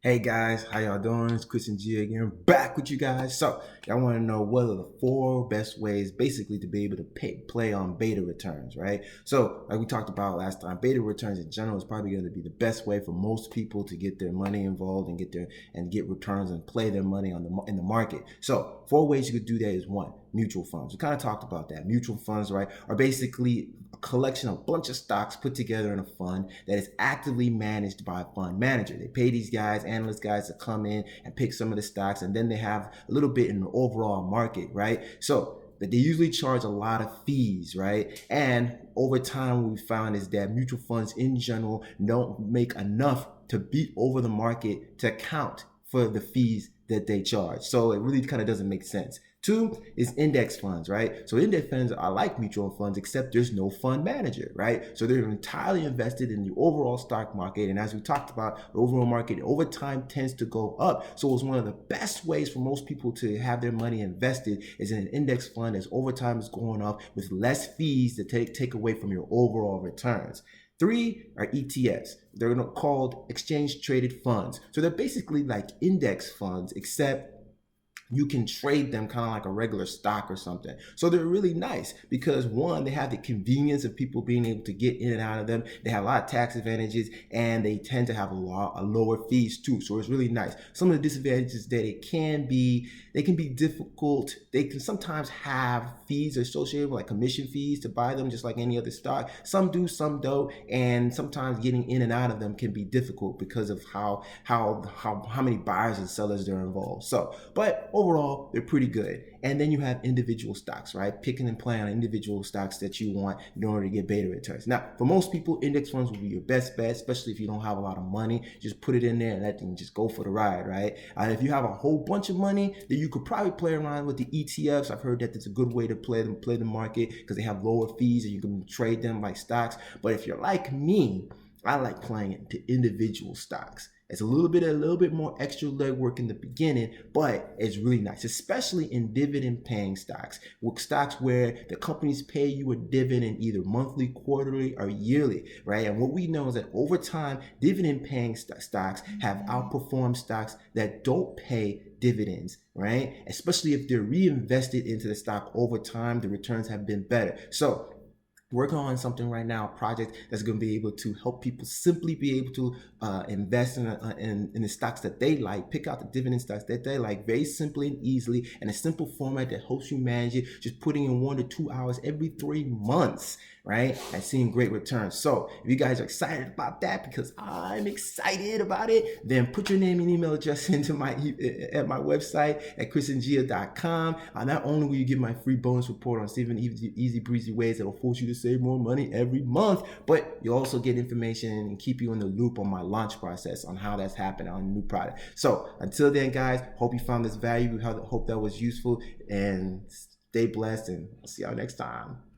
Hey guys, how y'all doing? It's Chris and Gia again, back with you guys. So, y'all want to know what are the four best ways basically to be able to play on beta returns, right? So, like we talked about last time, beta returns in general is probably going to be the best way for most people to get their money involved and get returns and play their money in the market. So, four ways you could do that is one, mutual funds. We kind of talked about that. Mutual funds, right, are basically a collection of a bunch of stocks put together in a fund that is actively managed by a fund manager. They pay these guys, analyst guys, to come in and pick some of the stocks, and then they have a little bit in the overall market, right? So that they usually charge a lot of fees, right? And over time, what we found is that mutual funds in general don't make enough to beat over the market to account for the fees that they charge. So it really kind of doesn't make sense. Two is index funds, right? So index funds are like mutual funds, except there's no fund manager, right? So they're entirely invested in the overall stock market. And as we talked about, the overall market over time tends to go up. So it's one of the best ways for most people to have their money invested is in an index fund as over time is going up with less fees to take away from your overall returns. Three are ETFs. They're called exchange traded funds. So they're basically like index funds, except you can trade them kind of like a regular stock or something. So they're really nice because one, they have the convenience of people being able to get in and out of them. They have a lot of tax advantages and they tend to have a lower fees too. So it's really nice. Some of the disadvantages that they can be difficult. They can sometimes have fees associated with like commission fees to buy them just like any other stock. Some do, some don't. And sometimes getting in and out of them can be difficult because of how many buyers and sellers there are involved. So, but overall, they're pretty good. And then you have individual stocks, right? Picking and playing on individual stocks that you want in order to get beta returns. Now, for most people, index funds will be your best bet, especially if you don't have a lot of money. Just put it in there and let them just go for the ride, right? If you have a whole bunch of money, then you could probably play around with the ETFs. I've heard that it's a good way to play the market because they have lower fees and you can trade them like stocks. But if you're like me, I like playing into individual stocks. It's a little bit more extra legwork in the beginning, but it's really nice, especially in dividend paying stocks, with stocks where the companies pay you a dividend either monthly, quarterly, or yearly, right? And what we know is that over time, dividend paying stocks have outperformed stocks that don't pay dividends, right? Especially if they're reinvested into the stock over time, the returns have been better. So working on something right now, a project that's going to be able to help people simply be able to invest in the stocks that they like, pick out the dividend stocks that they like very simply and easily in a simple format that helps you manage it, just putting in 1 to 2 hours every 3 months, right? And seeing great returns. So if you guys are excited about that, because I'm excited about it, then put your name and email address into at my website at chrisandgia.com. Not only will you get my free bonus report on 7 easy breezy ways that will force you to save more money every month, but you'll also get information and keep you in the loop on my launch process on how that's happening on a new product. So until then, guys, hope you found this valuable. Hope that was useful, and stay blessed, and I'll see y'all next time.